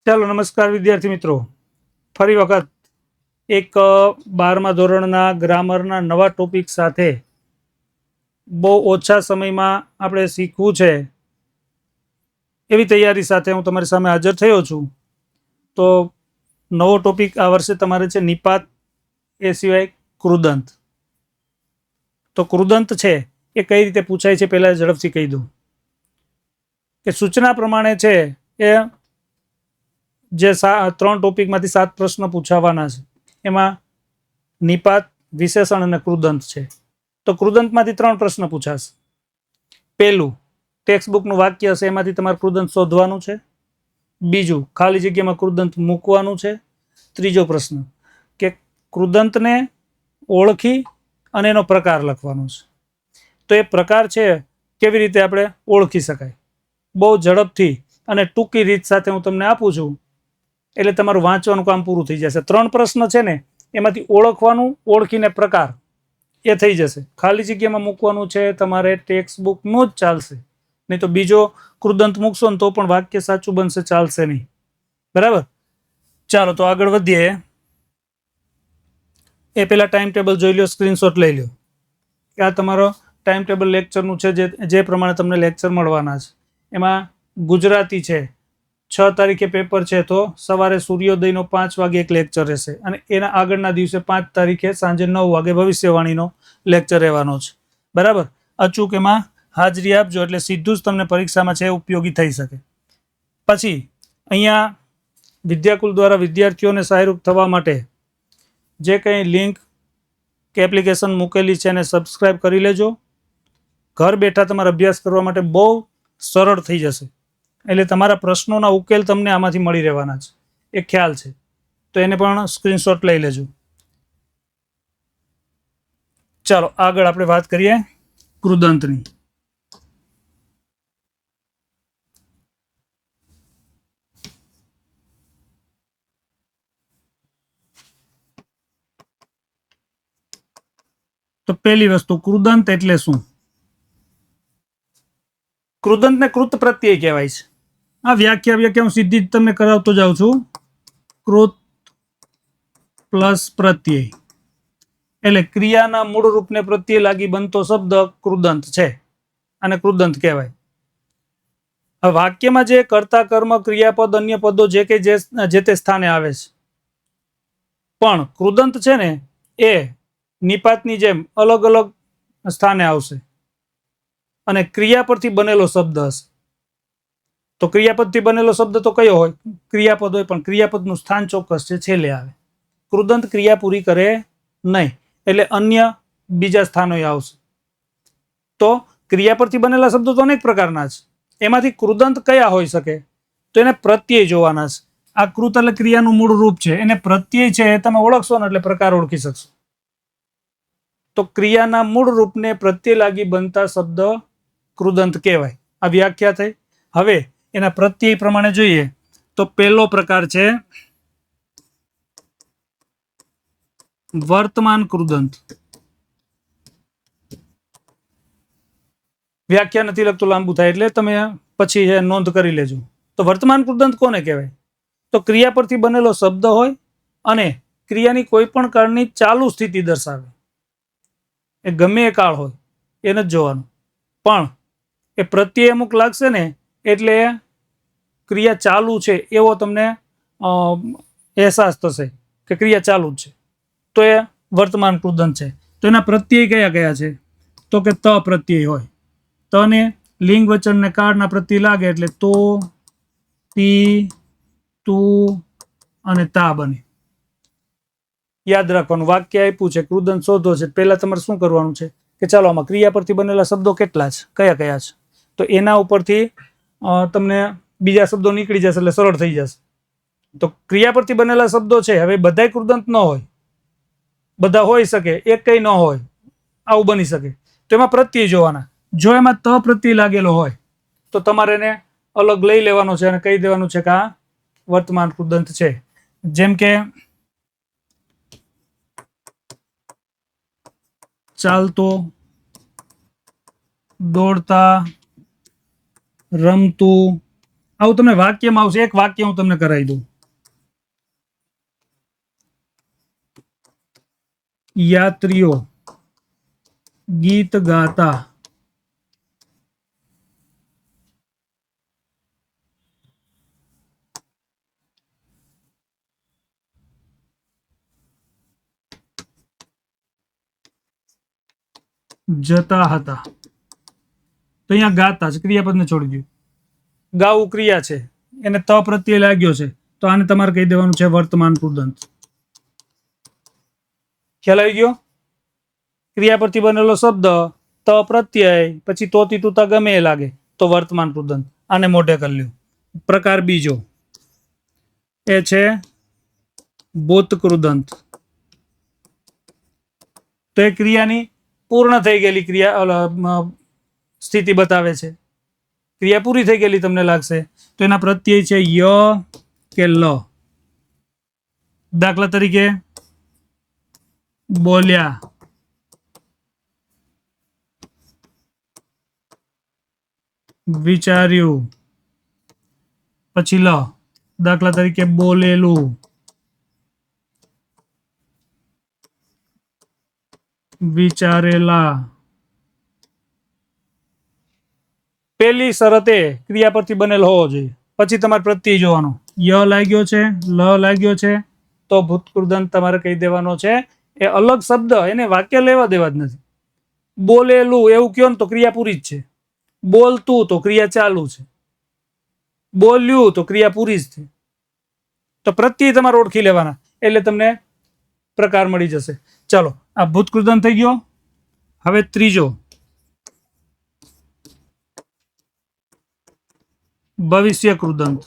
ચાલો નમસ્કાર વિદ્યાર્થી મિત્રો, ફરી વખત એક 12મા ધોરણના ગ્રામરના નવા ટોપિક સાથે બહુ ઓછા સમયમાં આપણે શીખવું છે એવી તૈયારી સાથે હું તમારી સામે હાજર થયો છું. તો નવો ટોપિક આ વર્ષે તમારે છે નિપાત, એ સિવાય કૃદંત. તો કૃદંત છે એ કઈ રીતે પૂછાય છે પહેલા ઝડપથી કહી દઉં કે સૂચના પ્રમાણે છે એ જે 3 ટોપિકમાંથી 7 પ્રશ્ન પૂછાવાના છે. એમાં નિપાત, વિશેષણ અને કૃદંત છે. તો કૃદંતમાંથી 3 પ્રશ્ન પૂછાશે. પહેલું ટેક્સ્ટ બુકનું વાક્ય હશે, એમાંથી તમારે કૃદંત શોધવાનું છે. બીજું ખાલી જગ્યામાં કૃદંત મૂકવાનું છે. ત્રીજો પ્રશ્ન કે કૃદંતને ઓળખી અને એનો પ્રકાર લખવાનો છે. તો એ પ્રકાર છે કેવી રીતે આપણે ઓળખી શકાય, બહુ ઝડપથી અને ટૂંકી રીત સાથે હું તમને આપું છું, એટલે તમારું વાંચવાનું કામ પૂરું થઈ જશે. 3 પ્રશ્ન છે ને એમાંથી ઓળખવાનું, ઓળખીને પ્રકાર, એ થઈ જશે. ખાલી જગ્યામાં મૂકવાનું છે તમારે ટેક્સ્ટ બુકનું જ ચાલશે, નહીં તો બીજો કૃદંત મૂકશો ને તો પણ વાક્ય સાચું બનશે, ચાલશે નહીં. બરાબર, ચાલો તો આગળ વધીએ. એ પહેલા ટાઈમ ટેબલ જોઈ લો, સ્ક્રીનશોટ લઈ લો કે આ તમારો ટાઈમ ટેબલ લેક્ચરનું છે, જે પ્રમાણે તમને લેક્ચર મળવાના છે. એમાં ગુજરાતી છે 6 તારીખે પેપર છે, તો સવારે સૂર્યોદયનો 5 વાગે એક લેક્ચર રહેશે અને એના આગળના દિવસે 5 તારીખે સાંજે 9 વાગે ભવિષ્યવાણીનો લેક્ચર રહેવાનો છે. બરાબર, અચૂક એમાં હાજરી આપજો એટલે સીધું જ તમને પરીક્ષામાં છે ઉપયોગી થઈ શકે. પછી અહીંયા વિદ્યાકુલ દ્વારા વિદ્યાર્થીઓને સહાયરૂપ થવા માટે જે કંઈ લિંક કે એપ્લિકેશન મૂકેલી છે એને સબસ્ક્રાઈબ કરી લેજો. ઘર બેઠા તમારે અભ્યાસ કરવા માટે બહુ સરળ થઈ જશે. એટલે તમારા પ્રશ્નોના ઉકેલ તમને આમાંથી મળી રહેવાના છે, એ ખ્યાલ છે. તો એને પણ સ્ક્રીનશોટ લઈ લેજો. ચાલો આગળ આપણે વાત કરીએ કૃદંતની. તો પહેલી વસ્તુ, કૃદંત એટલે શું? કૃદંતને કૃત પ્રત્યય કહેવાય છે. આ વ્યાખ્યા હું સીધી જ તમને કરાવતો જાઉં છું. કૃત પ્લસ પ્રત્યય એટલે ક્રિયાના મૂળ રૂપને પ્રત્યય લાગી બનતો શબ્દ કૃદંત છે, અને કૃદંત કહેવાય. વાક્યમાં જે કર્તા, કર્મ, ક્રિયાપદ, અન્ય પદો જે તે સ્થાને આવે છે, પણ કૃદંત છે ને એ નિપાતની જેમ અલગ અલગ સ્થાને આવશે અને ક્રિયા પરથી બનેલો શબ્દ હશે. તો ક્રિયાપદથી બનેલો શબ્દ તો કયો હોય? ક્રિયાપદ હોય, પણ ક્રિયાપદનું સ્થાન ચોક્કસ છે, છેલ્લે આવે. કૃદંત ક્રિયા પૂરી કરે નહીં, એટલે અન્ય બીજા સ્થાનોએ આવશે. તો ક્રિયા પરથી બનેલા શબ્દો તો અનેક પ્રકારના છે, એમાંથી કૃદંત કયા હોઈ શકે? તો એને પ્રત્યય જોવાના છે. આ કૃત એટલે ક્રિયાનું મૂળ રૂપ છે, એને પ્રત્યય છે એ તમે ઓળખશો ને એટલે પ્રકાર ઓળખી શકશો. તો ક્રિયાના મૂળ રૂપને પ્રત્યય લાગી બનતા શબ્દ કૃદંત કહેવાય. આ વ્યાખ્યા થઈ. હવે એના પ્રત્યય પ્રમાણે જોઈએ તો પહેલો પ્રકાર છે વર્તમાન કૃદંત. વ્યાખ્યા નથી લખતું, લાંબુ થાય, એટલે તમે પછી નોંધ કરી લેજો. તો વર્તમાન કૃદંત કોને કહેવાય? તો ક્રિયા પરથી બનેલો શબ્દ હોય અને ક્રિયાની કોઈ પણ કાળની ચાલુ સ્થિતિ દર્શાવે. એ ગમે એ કાળ હોય એને જ જોવાનું, પણ એ પ્રત્યય અમુક લાગશે ને એટલે ક્રિયા ચાલુ છે એવો તમને અહેસાસ થશે કે ક્રિયા ચાલુ જ છે, તો એ વર્તમાન કૃદંત છે. તો એના પ્રત્યય કયા કયા છે? તો કે ત પ્રત્યય હોય. તને લિંગ વચન ને કાળના પ્રત્યય લાગે એટલે તો, તી, તું અને તા બને. યાદ રાખવાનું, વાક્ય આપ્યું છે, કૃદંત શોધો છે. પહેલા તમારે શું કરવાનું છે કે ચાલો આમાં ક્રિયા પરથી બનેલા શબ્દો કેટલા છે, કયા કયા છે, તો એના ઉપરથી તમને બીજા શબ્દો નીકળી જશે, એટલે સરળ થઈ જશે. તો ક્રિયા પરથી બનેલા શબ્દો છે, હવે બધા કૃદંત ન હોય, બધા હોઈ શકે, એક કઈ ન હોય, આવું બની શકે. તો એમાં પ્રત્યય જોવાના. જો એમાં ત પ્રત્યય લાગેલો હોય તો તમારે એને અલગ લઈ લેવાનો છે અને કહી દેવાનું છે કે આ વર્તમાન કૃદંત છે. જેમ કે ચાલતો, દોડતા, રમતું, આવું તમને વાક્યમાં આવશે. એક વાક્ય હું તમને કરાવી દઉં. યાત્રીઓ ગીત ગાતા જતા હતા. તો અહીંયા ગાતા છે, ક્રિયાપદને છોડી દો. ગાવું ક્રિયા છે, એને ત પ્રત્યય લાગ્યો છે, તો આને તમારે કહી દેવાનું છે વર્તમાન કૃદંત. ખ્યાલ આવી ગયો? ક્રિયા પરથી બનેલો શબ્દ ત પ્રત્યય પછી તોતી તુતા ગમે એ લાગે તો વર્તમાન કૃદંત. આને મોઢે કરી લ્યો. પ્રકાર બીજો એ છે ભૂત કૃદંત. તો એ ક્રિયાની પૂર્ણ થઈ ગયેલી ક્રિયા સ્થિતિ બતાવે છે. ક્રિયા પૂરી થઈ ગયેલી તમને લાગશે તો એના પ્રત્યય છે ય કે લ. દાખલા તરીકે બોલ્યા, વિચાર્યું, પછી લ. દાખલા તરીકે બોલેલું, વિચારેલા. પેલી શરતે ક્રિયા પરથી બનેલ હોવો જોઈએ. પછી તમારે પ્રત્યય જોવાનો. ય લાગ્યો છે, લ લાગ્યો છે, તો ભૂતકૃદંત તમારે કહી દેવાનો છે. એ અલગ શબ્દ, એને વાક્ય લેવા દેવા જ નથી. બોલેલું એવું કયો ને તો ક્રિયા પૂરી જ છે. બોલતું તો ક્રિયા ચાલુ છે. બોલ્યું તો ક્રિયા પૂરી જ છે. તો પ્રત્યય તમારે ઓળખી લેવાના એટલે તમને પ્રકાર મળી જશે. ચાલો, આ ભૂતકૃદંત થઈ ગયો. હવે ત્રીજો ભવિષ્ય કૃદંત.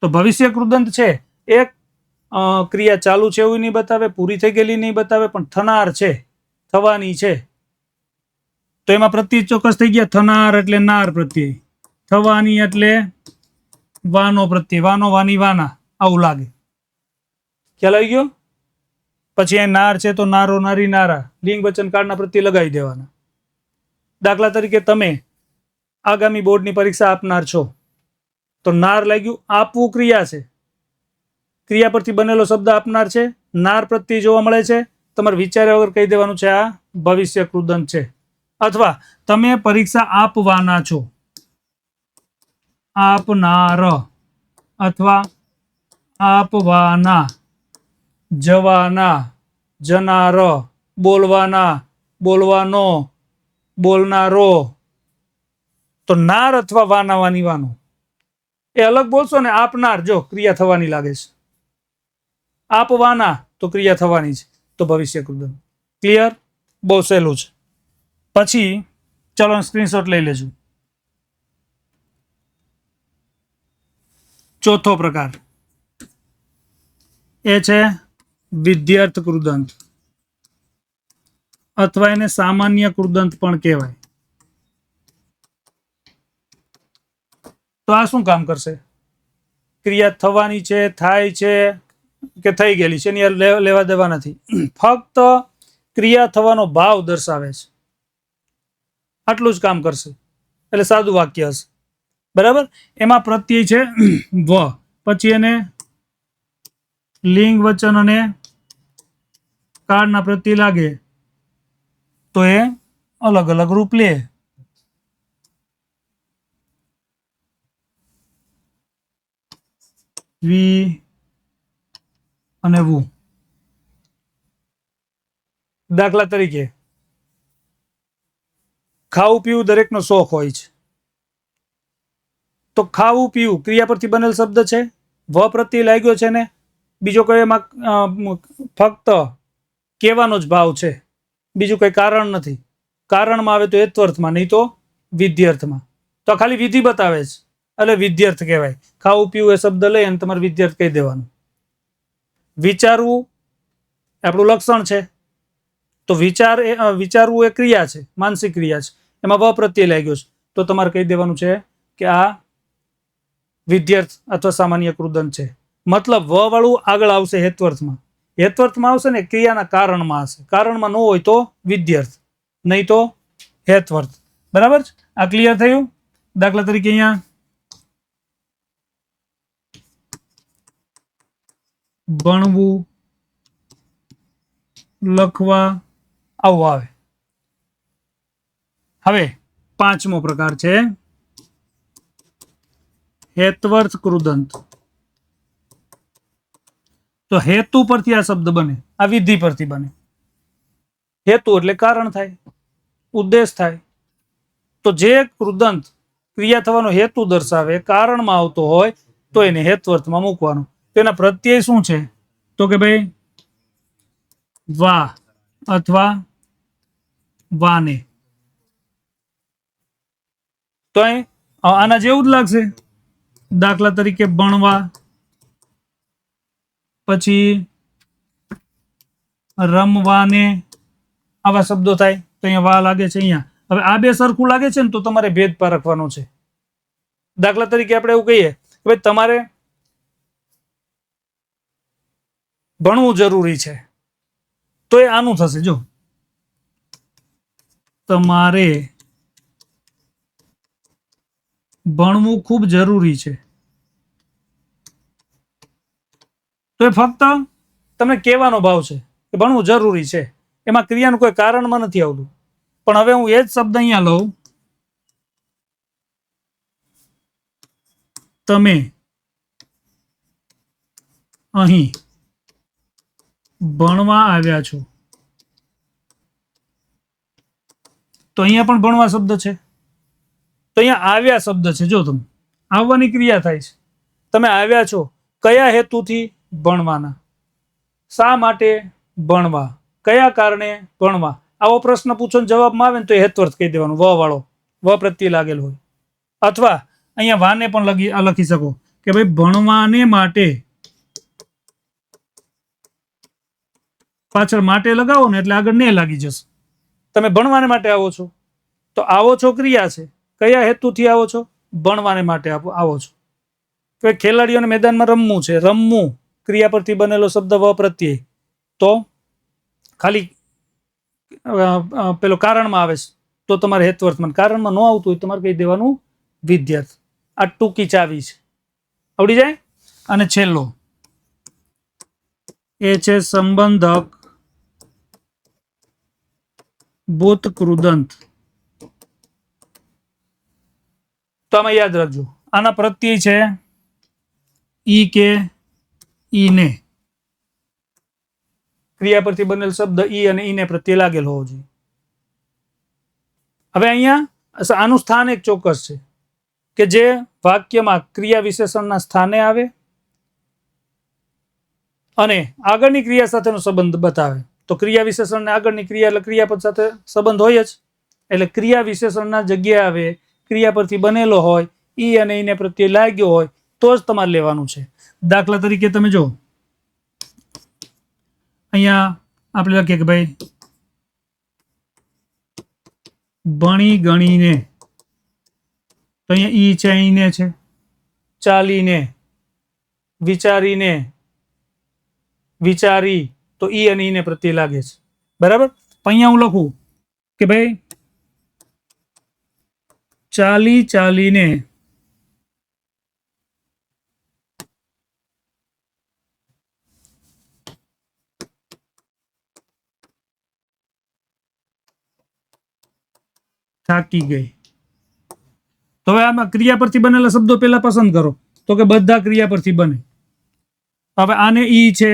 તો ભવિષ્ય કૃદંત છે એક ક્રિયા ચાલુ છે એવું નહીં બતાવે, પૂરી થઈ ગયેલી નહીં બતાવે, પણ થનાર છે, થવાની છે. તો એમાં પ્રત્યય ચોક્કસ થઈ ગયા. થનાર એટલે નાર પ્રત્યય, થવાની એટલે વાનો પ્રત્યય, વાનો વાની વાના આવું લાગે. ખ્યાલ આવી ગયો? પછી એ નાર છે તો નારો નારી નારા લિંગ વચન કાળના પ્રત્યય લગાવી દેવાના. દાખલા તરીકે તમે આગામી બોર્ડની પરીક્ષા આપનાર છો તો નાર લાગ્યું, આપવું ક્રિયા છે, ક્રિયા પરથી બનેલો શબ્દ આપનાર છે, નાર પ્રત્યય જોવા મળે છે. તમારે વિચાર્યા વગર કહી દેવાનું છે આ ભવિષ્ય કૃદંત છે. અથવા તમે પરીક્ષા આપવાના છો, આપનાર અથવા આપવાના, જવાના, જનાર, બોલવાના, બોલવાનો, બોલનારો. તો નાર અથવા વાના વાની વાનો એ અલગ બોલશો ને. આપનાર જો ક્રિયા થવાની લાગે છે, આપવાના તો ક્રિયા થવાની છે, તો ભવિષ્ય કૃદંત. ક્લિયર? બહુ સહેલું છે. પછી ચલો સ્ક્રીનશોટ લઈ લેજો. ચોથો પ્રકાર એ છે વિધ્યર્થ કૃદંત અથવા એને સામાન્ય કૃદંત પણ કહેવાય. તો આ શું કામ કરશે? ક્રિયા થવાની છે, થાય છે કે થઈ ગયેલી છે એની લેવા દેવા નથી. ફક્ત ક્રિયા થવાનો ભાવ દર્શાવે છે, આટલું જ કામ કરશે. એટલે સાદું વાક્ય હશે. બરાબર? એમાં પ્રત્યય છે વ, પછી એને લિંગ વચન અને કાળના પ્રત્યય લાગે તો એ અલગ અલગ રૂપ લે. વી અને વુ. દાખલા તરીકે ખાવું પીવું દરેકનો શોખ હોય છે. તો ખાવું પીવું ક્રિયા પરથી બનેલ શબ્દ છે, વ પ્રત્યય લાગ્યો છે ને બીજો કોઈ એમાં ફક્ત કહેવાનો જ ભાવ છે, બીજું કઈ કારણ નથી. કારણમાં આવે તો હેત્વર્થમાં, નહીં તો વિધ્યર્થમાં. તો ખાલી વિધિ બતાવે છે એટલે વિધ્યર્થ કહેવાય. ખાવું પીવું એ શબ્દ લઈ અને તમારે વિધ્યર્થ કહી દેવાનું. વિચારવું આપણું લક્ષણ છે, તો વિચારવું એ ક્રિયા છે, માનસિક ક્રિયા છે, એમાં વ પ્રત્યય લાગ્યો છે, તો તમારે કહી દેવાનું છે કે આ વિધ્યર્થ અથવા સામાન્ય કૃદંત છે. મતલબ વ વાળું આગળ આવશે હેત્વર્થમાં. હેત્વર્થમાં આવશે ને ક્રિયાના કારણમાં હશે. કારણમાં ન હોય તો વિધ્યર્થ, નહીં તો હેત્વર્થ. બરાબર છે? આ ક્લિયર થયું? દાખલા તરીકે અહીંયા ભણવું, લખવા આવું આવે. હવે પાંચમો પ્રકાર છે હેત્વર્થ કૃદંત. તો હેતુ પરથી આ શબ્દ બને, આ વિધિ પરથી બને. હેતુ એટલે કારણ થાય, ઉદ્દેશ થાય. તો જે કૃદંત ક્રિયા થવાનો હેતુ દર્શાવે, કારણમાં આવતો હોય તો એને હેત્વર્થમાં મૂકવાનો. તેના પ્રત્યય શું છે? તો કે ભાઈ વા અથવા વાને. તો આના જેવું જ લાગશે. દાખલા તરીકે ભણવા, પછી રમવાને, આવા શબ્દો થાય. તો અહીંયા વા લાગે છે અહીંયા. હવે આ બે સરખું લાગે છે ને તો તમારે ભેદ પારખવાનો છે. દાખલા તરીકે આપણે એવું કહીએ કે ભાઈ તમારે ભણવું જરૂરી છે, તો એ આનું થશે. જો તમારે ભણવું ખૂબ જરૂરી છે, તો એ ફક્ત તમને કહેવાનો ભાવ છે કે ભણવું જરૂરી છે. એમાં ક્રિયાનું કોઈ કારણમાં નથી આવતું. પણ હવે હું એ જ શબ્દ અહીંયા લઉં, તમે અહીં ભણવા આવ્યા છો. તો અહીંયા પણ ભણવા શબ્દ છે. તો અહીંયા આવ્યા શબ્દ છે. જો તમે આવવાની ક્રિયા થાય છે. તમે આવ્યા છો કયા હેતુથી? ભણવાના. શા માટે ભણવા? કયા કારણે ભણવા? આવો પ્રશ્ન પૂછો ને જવાબમાં આવે ને તો એ હેત્વર્થ કહી દેવાનું, વ વાળો, વ પ્રત્યે લાગેલ હોય. અથવા અહીંયા વાને પણ લખી શકો કે ભાઈ ભણવાને માટે, પાછળ માટે લગાવો ને એટલે આગળ ને લાગી જશે. તમે ભણવાને માટે આવો છો, તો આવો છો ક્રિયા છે. કયા હેતુથી આવો છો? ભણવાને માટે આવો છો. તો ખેલાડીઓને મેદાનમાં રમવું છે, રમવું ક્રિયા પરથી બનેલો શબ્દ વ પ્રત્યય. તો ખાલી પેલો કારણમાં આવે છે તો તમારે હેત્વર્થમાં, કારણમાં ન આવતું હોય તમારે કહી દેવાનું વિદ્યાર્થ. આ ટૂંકી ચાવી છે, આવડી જાય. અને છેલ્લો એ છે સંબંધક ભૂત કૃદંત. તો આમાં યાદ રાખજો, આના પ્રત્યય છે ઈ કે ઈ ને. ક્રિયા પરથી બનેલ શબ્દ ઈ અને ઈ ને પ્રત્યે લાગેલ હોવો જોઈએ. હવે અહીંયા આનું સ્થાન એક ચોક્કસ છે કે જે વાક્યમાં ક્રિયા વિશેષણના સ્થાને આવે અને આગળની ક્રિયા સાથેનો સંબંધ બતાવે. તો ક્રિયા વિશેષણને આગળની ક્રિયા એટલે ક્રિયાપદ સાથે સંબંધ હોય જ. એટલે ક્રિયા વિશેષણના જગ્યાએ આવે, ક્રિયા પરથી બનેલો હોય, ઈ અને ઈને પ્રત્યે લાગ્યો હોય તો જ તમારે લેવાનું છે. દાખલા તરીકે તમે જો અહીંયા આપણે લખીએ કે ભાઈ ભણી ગણીને, તો અહીંયા ઈ છે, ઈને છે. ચાલીને, વિચારીને, વિચારી, તો ઈ અને ઈને પ્રત્યે લાગે છે. બરાબર. અહીંયા હું લખું કે ભાઈ ચાલી ચાલીને થાકી ગઈ. તો હવે આમાં ક્રિયા પરથી બનેલા શબ્દો પહેલા પસંદ કરો. તો કે બધા ક્રિયા પરથી બને. હવે આને ઈ છે,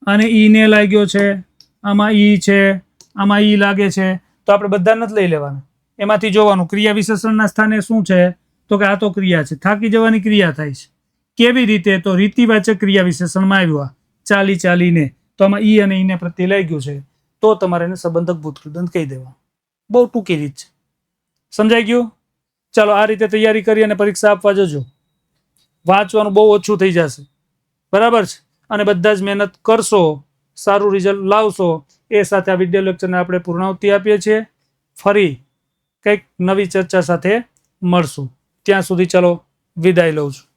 આને ઈ ને લાગ્યો છે, આમાં ઈ છે, આમાં ઈ લાગે છે. તો આપણે બધા નથી લઈ લેવાના, એમાંથી જોવાનું ક્રિયા વિશેષણના સ્થાને શું છે. તો કે આ તો ક્રિયા છે, થાકી જવાની ક્રિયા થાય છે. કેવી રીતે? તો રીતિવાચક ક્રિયા વિશેષણમાં આવ્યું ચાલી ચાલીને. તો આમાં ઈ અને ઈને પ્રત્યે લાગ્યું છે, તો તમારે એને સંબંધક ભૂત કૃદંત કહી દેવા. બહુ ટૂંકી રીત છે. સમજાઈ ગયું? ચાલો આ રીતે તૈયારી કરી અને પરીક્ષા આપવા જજો. વાંચવાનું બહુ ઓછું થઈ જશે. બરાબર છે. અને બધા જ મહેનત કરશો, સારું રિઝલ્ટ લાવશો. એ સાથે આ વિડિયો લેક્ચરને આપણે પૂર્ણાવૃત્તિ આપીએ છીએ. ફરી કંઈક નવી ચર્ચા સાથે મળશું. ત્યાં સુધી ચાલો વિદાય લઉં છું.